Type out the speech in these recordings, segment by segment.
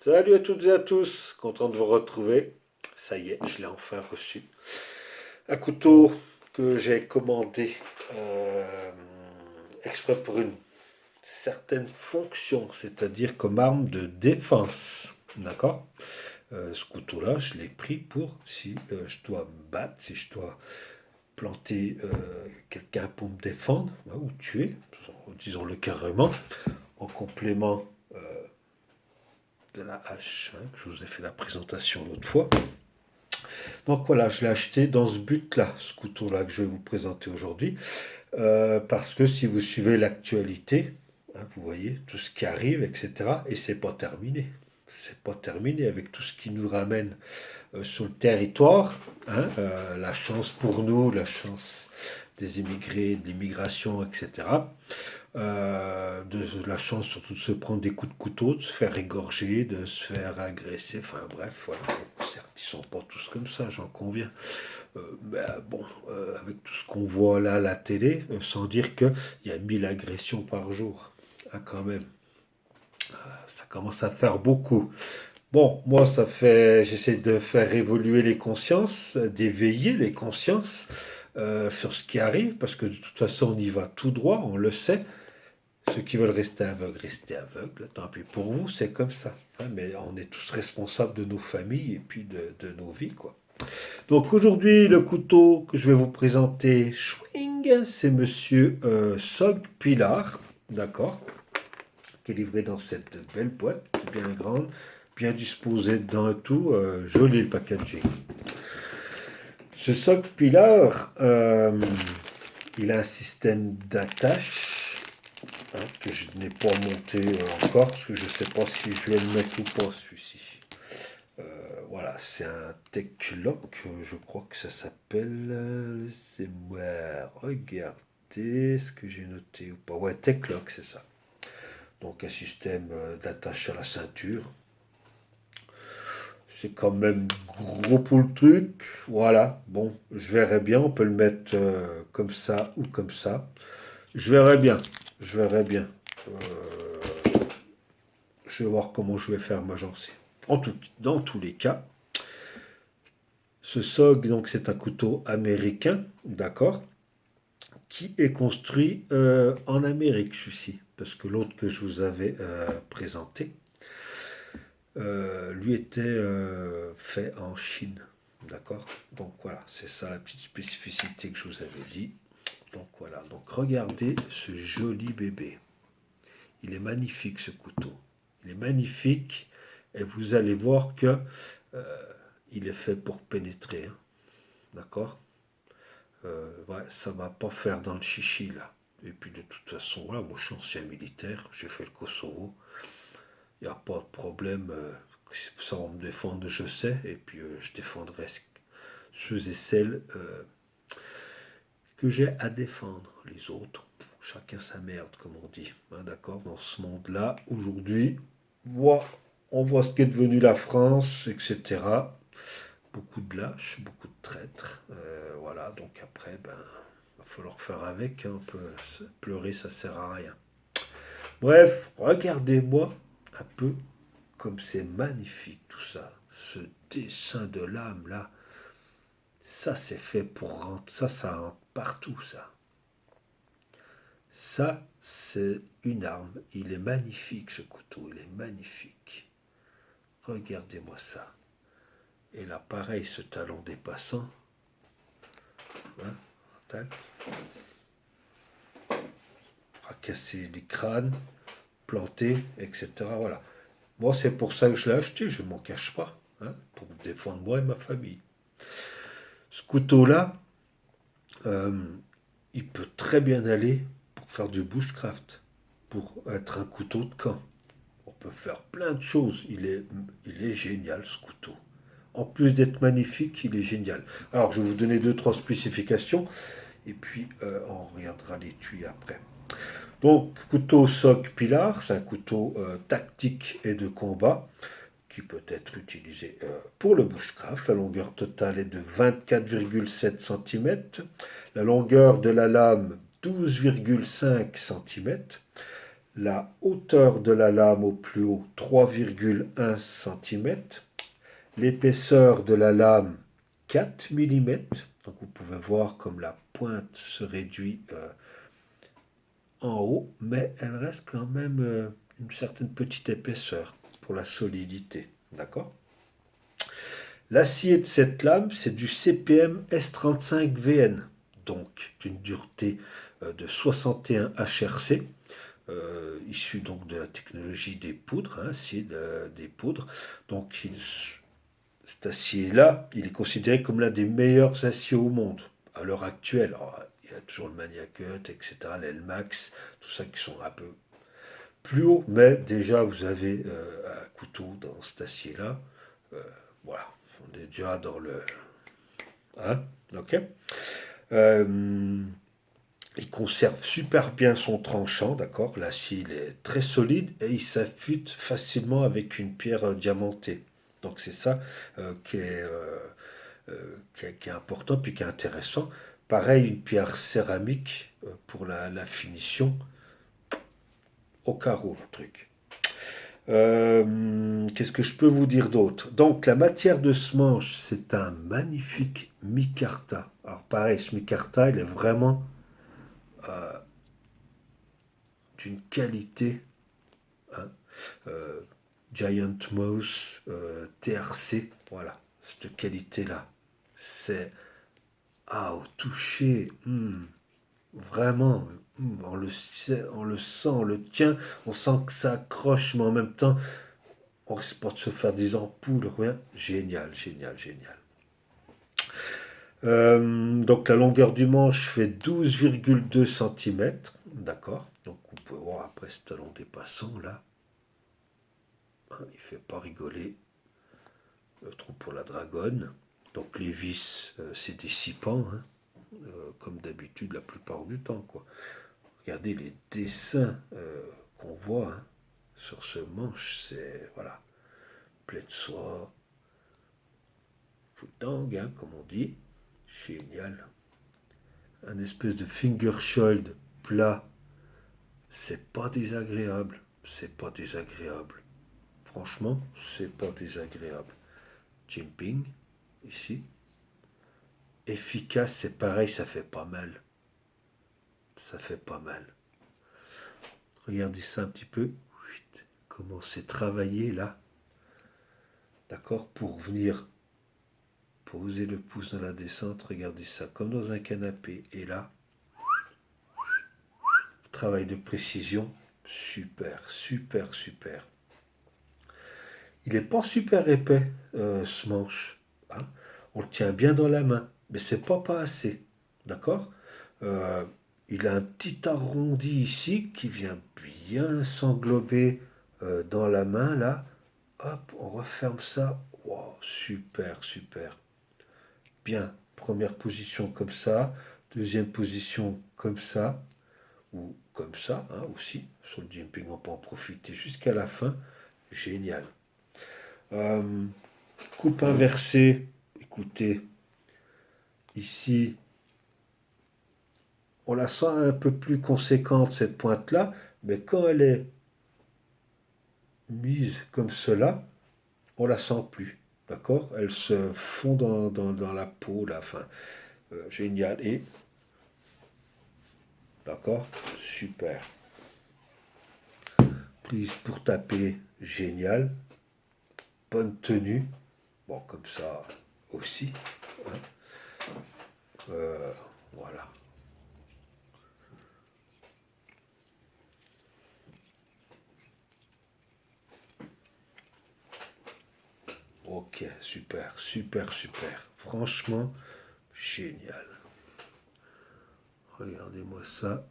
Salut à toutes et à tous, content de vous retrouver. Ça y est, je l'ai enfin reçu. Un couteau que j'ai commandé euh, exprès pour une certaine fonction, c'est-à-dire comme arme de défense. D'accord. Ce couteau-là, je l'ai pris pour si je dois me battre, si je dois planter quelqu'un pour me défendre, hein, ou tuer, disons-le carrément, en complément de la hache, hein, que je vous ai fait la présentation l'autre fois. Donc voilà, je l'ai acheté dans ce but-là, ce couteau-là que je vais vous présenter aujourd'hui, parce que si vous suivez l'actualité, hein, vous voyez tout ce qui arrive, etc. Et c'est pas terminé. C'est pas terminé avec tout ce qui nous ramène sur le territoire. Hein, la chance pour nous, la chance des immigrés, de l'immigration, etc. De la chance surtout de se prendre des coups de couteau, de se faire égorger, de se faire agresser, enfin bref, voilà. Certes, ils sont pas tous comme ça, j'en conviens. Mais bon, avec tout ce qu'on voit là à la télé, sans dire qu'il y a 1000 agressions par jour, hein, quand même, ça commence à faire beaucoup. Bon, moi, j'essaie de faire évoluer les consciences, d'éveiller les consciences sur ce qui arrive, parce que de toute façon, on y va tout droit, on le sait. Ceux qui veulent rester aveugles, tant pis pour vous, c'est comme ça. Hein, mais on est tous responsables de nos familles et puis de nos vies, quoi. Donc aujourd'hui, le couteau que je vais vous présenter, Schwing, c'est Monsieur Sog Pilar, d'accord, qui est livré dans cette belle boîte, bien grande, bien disposée dedans et tout, joli le packaging. Ce Sog Pilar, il a un système d'attache, hein, que je n'ai pas monté encore, parce que je ne sais pas si je vais le mettre ou pas celui-ci. Voilà, c'est un Tech Lock, je crois que ça s'appelle. Laissez-moi regarder ce que j'ai noté ou pas. Ouais, Tech Lock, c'est ça. Donc un système d'attache à la ceinture. C'est quand même gros pour le truc. Voilà, bon, je verrai bien. On peut le mettre comme ça ou comme ça. Je verrai bien. Je verrai bien. Je vais voir comment je vais faire ma gencive. Dans tous les cas, ce SOG, donc, c'est un couteau américain, d'accord, qui est construit en Amérique, celui-ci. Parce que l'autre que je vous avais présenté, lui était fait en Chine, d'accord. Donc voilà, c'est ça la petite spécificité que je vous avais dit. Donc voilà, donc regardez ce joli bébé. Il est magnifique ce couteau. Il est magnifique et vous allez voir que il est fait pour pénétrer, hein, d'accord. Ouais, ça va pas faire dans le chichi là. Et puis de toute façon, voilà, moi je suis ancien militaire, j'ai fait le Kosovo, il n'y a pas de problème, ça va me défendre, je sais, et puis je défendrai ceux et celles que j'ai à défendre. Les autres, chacun sa merde, comme on dit, hein, d'accord, dans ce monde-là, aujourd'hui, on voit ce qu'est devenu la France, etc. Beaucoup de lâches, beaucoup de traîtres. Voilà, donc après, ben, va falloir faire avec. Hein, on peut pleurer, ça sert à rien. Bref, regardez-moi un peu comme c'est magnifique tout ça. Ce dessin de l'âme là, ça c'est fait pour rentrer. Ça rentre partout ça. Ça, c'est une arme. Il est magnifique ce couteau, il est magnifique. Regardez-moi ça. Et là, pareil, ce talon dépassant. Hein, tac, fracasser les crânes, planter, etc. Voilà. Moi, c'est pour ça que je l'ai acheté, je ne m'en cache pas, hein, pour défendre moi et ma famille. Ce couteau-là, euh, il peut très bien aller pour faire du bushcraft, pour être un couteau de camp. On peut faire plein de choses. Il est génial ce couteau. En plus d'être magnifique, il est génial. Alors, je vais vous donner deux, trois spécifications, et puis on regardera l'étui après. Donc, couteau SOG Pilar, c'est un couteau tactique et de combat qui peut être utilisé pour le bushcraft. La longueur totale est de 24,7 cm, la longueur de la lame 12,5 cm, La hauteur de la lame au plus haut, 3,1 cm. L'épaisseur de la lame, 4 mm. Donc vous pouvez voir comme la pointe se réduit en haut, mais elle reste quand même une certaine petite épaisseur pour la solidité. D'accord? L'acier de cette lame, c'est du CPM S35VN, donc d'une dureté de 61 HRC, issu donc de la technologie des poudres, hein, des poudres. Donc cet acier-là, il est considéré comme l'un des meilleurs aciers au monde à l'heure actuelle. Alors, il y a toujours le Maniacut, etc., l'Elmax, tout ça qui sont un peu plus haut, mais déjà vous avez un couteau dans cet acier-là. Voilà, on est déjà dans le... Hein, ok. Euh, il conserve super bien son tranchant, d'accord. L'acier il est très solide et il s'affûte facilement avec une pierre diamantée. Donc c'est ça qui est important puis qui est intéressant. Pareil, une pierre céramique pour la finition au carreau, le truc. Qu'est-ce que je peux vous dire d'autre? Donc, la matière de ce manche, c'est un magnifique micarta. Alors, pareil, ce micarta, il est vraiment euh, d'une qualité, hein, euh, Giant Mouse, TRC, voilà, cette qualité-là. C'est, au toucher, vraiment, on le sent, on le tient, on sent que ça accroche, mais en même temps, on risque pas de se faire des ampoules, rien. Génial, génial, génial. Donc la longueur du manche fait 12,2 cm. D'accord. Donc vous pouvez voir après ce talon dépassant là. Hein, il ne fait pas rigoler. Trop pour la dragonne. Donc les vis, c'est des 6 pans, hein, comme d'habitude la plupart du temps. Quoi. Regardez les dessins qu'on voit hein, sur ce manche. C'est voilà, plein de soie. Footang, hein, comme on dit. Génial. Un espèce de fingershold plat. C'est pas désagréable. C'est pas désagréable. Franchement, c'est pas désagréable. Jimping, ici. Efficace, c'est pareil, ça fait pas mal. Ça fait pas mal. Regardez ça un petit peu. Comment c'est travaillé là. D'accord. Pour venir poser le pouce dans la descente. Regardez ça. Comme dans un canapé. Et là, travail de précision. Super, super, super. Il n'est pas super épais, ce manche. Hein. On le tient bien dans la main, mais c'est pas assez. D'accord. Euh, il a un petit arrondi ici qui vient bien s'englober dans la main, là. Hop, on referme ça. Wow, super, super. Bien. Première position comme ça. Deuxième position comme ça. Ou comme ça, hein, aussi. Sur le jumping, on peut en profiter jusqu'à la fin. Génial. Euh, Coupe inversée, écoutez, ici, on la sent un peu plus conséquente, cette pointe-là, mais quand elle est mise comme cela, on la sent plus. D'accord. Elle se fond dans la peau, là. Enfin, génial. Et, d'accord, super. Prise pour taper, génial. Bonne tenue. Bon, comme ça aussi. Hein. Voilà. Ok, super, super, super. Franchement, génial. Regardez-moi ça.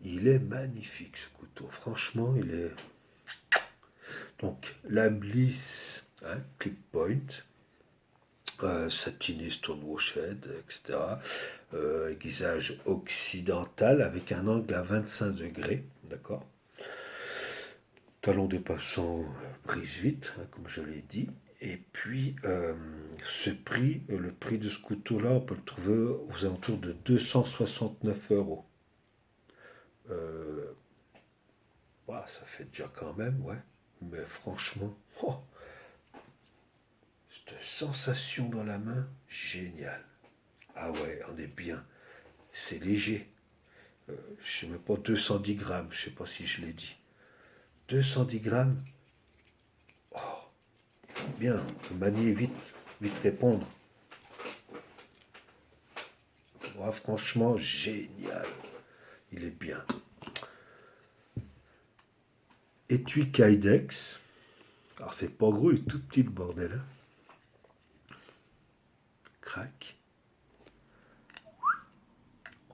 Il est magnifique ce couteau. Franchement, il est. Donc, la Bliss, hein, clip point, satiné stonewashed, etc. Aiguisage occidental avec un angle à 25 degrés. D'accord. Talon dépassant, prise vite, hein, comme je l'ai dit. Et puis, ce prix, le prix de ce couteau-là, on peut le trouver aux alentours de 269 euros. Euh, Ça fait déjà quand même, ouais. Mais franchement, cette sensation dans la main, génial. Ah ouais, on est bien. C'est léger. Je sais même pas, 210 grammes, je sais pas si je l'ai dit. 210 grammes, bien, manier vite, vite répondre. Ouais, franchement, génial. Il est bien. Étui Kydex. Alors c'est pas gros, il est tout petit le bordel. Hein. Crac.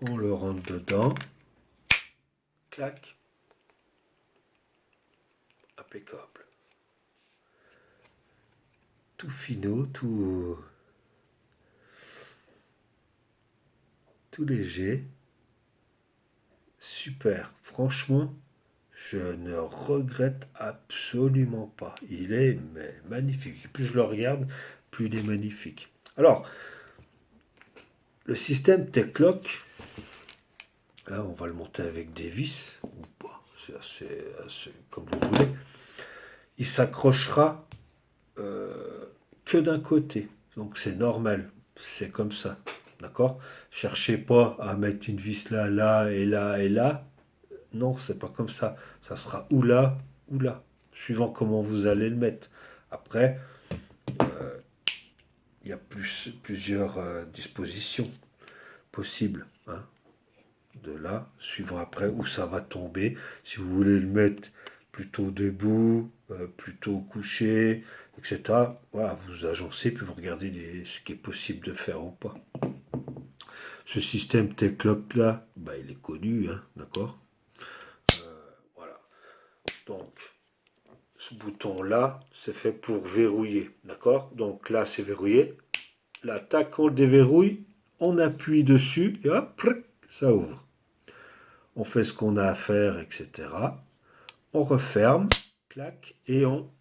On le rentre dedans. Clac. Impeccable. Tout finot, tout léger. Super. Franchement, je ne regrette absolument pas. Il est magnifique. Plus je le regarde, plus il est magnifique. Alors, le système Tech-Lock, hein, on va le monter avec des vis, ou pas, c'est assez comme vous voulez. Il s'accrochera que d'un côté. Donc c'est normal, c'est comme ça. D'accord. Cherchez pas à mettre une vis là, là et là et là. Non, c'est pas comme ça. Ça sera ou là, suivant comment vous allez le mettre. Après, il y a plusieurs dispositions possibles. Hein, de là, suivant après où ça va tomber. Si vous voulez le mettre plutôt debout, plutôt couché, etc. Voilà, vous agencez puis vous regardez ce qui est possible de faire ou pas. Ce système Tech-Lock là, bah, il est connu, hein, d'accord. Voilà. Donc, ce bouton-là, c'est fait pour verrouiller. D'accord. Donc là, c'est verrouillé. Là, tac, on le déverrouille. On appuie dessus et hop, ça ouvre. On fait ce qu'on a à faire, etc. On referme, clac, et on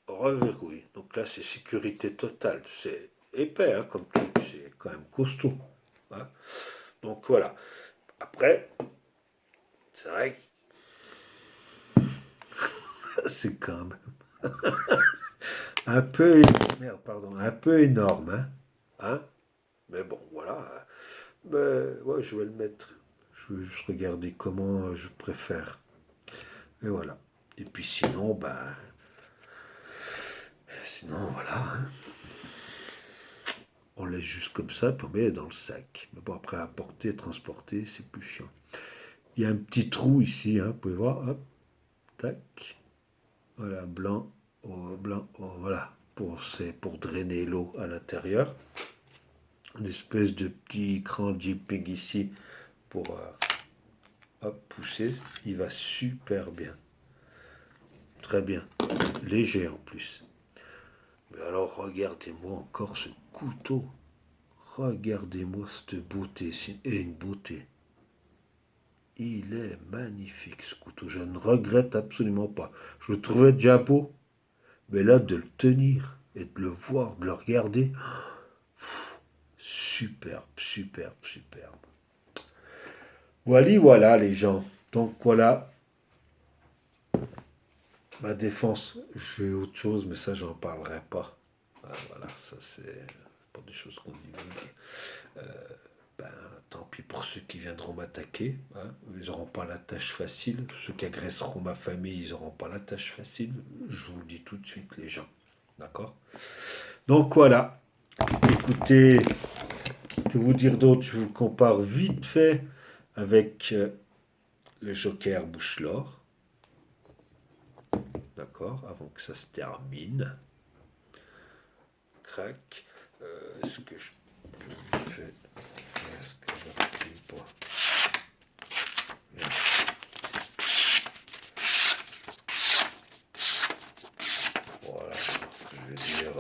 reverrouille. Donc là, c'est sécurité totale. C'est épais, hein, comme truc. C'est quand même costaud. Hein. Donc voilà. Après, c'est vrai que c'est quand même un peu, merde, pardon, un peu énorme, hein, hein. Mais bon, voilà. Mais ouais, je vais le mettre. Je vais juste regarder comment je préfère. Et voilà. Et puis sinon, sinon voilà. Hein. On laisse juste comme ça, puis on met dans le sac. Mais bon, après, à porter, transporter, c'est plus chiant. Il y a un petit trou ici, hein, vous pouvez voir. Hop, tac. Voilà, blanc, oh, blanc, oh, voilà. C'est pour drainer l'eau à l'intérieur. Une espèce de petit cran JPEG ici pour hop, pousser. Il va super bien. Très bien. Léger en plus. Mais alors, regardez-moi encore ce couteau. Regardez-moi cette beauté. Et une beauté. Il est magnifique ce couteau. Je ne regrette absolument pas. Je le trouvais déjà beau. Mais là, de le tenir et de le voir, de le regarder. Superbe, superbe, superbe. Voilà les gens. Donc voilà, ma défense. J'ai autre chose, mais ça, j'en parlerai pas. Voilà, ça c'est pas des choses qu'on divulgue. Ben, tant pis pour ceux qui viendront m'attaquer. Hein. Ils n'auront pas la tâche facile. Ceux qui agresseront ma famille, ils n'auront pas la tâche facile. Je vous le dis tout de suite, les gens. D'accord. Donc voilà. Écoutez, que vous dire d'autre? Je vous le compare vite fait avec le Joker Bouchelor. D'accord. Avant que ça se termine. Crac. Est-ce que je fais. Est-ce que je n'appuie pas? Voilà, je vais dire.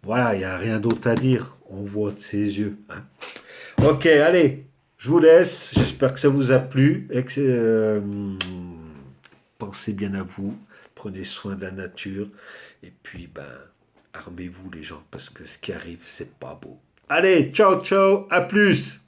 Voilà, il n'y a rien d'autre à dire. On voit de ses yeux. Hein. Ok, allez, je vous laisse. J'espère que ça vous a plu. Et que, pensez bien à vous. Prenez soin de la nature. Et puis, armez-vous les gens, parce que ce qui arrive, c'est pas beau. Allez, ciao, ciao, à plus!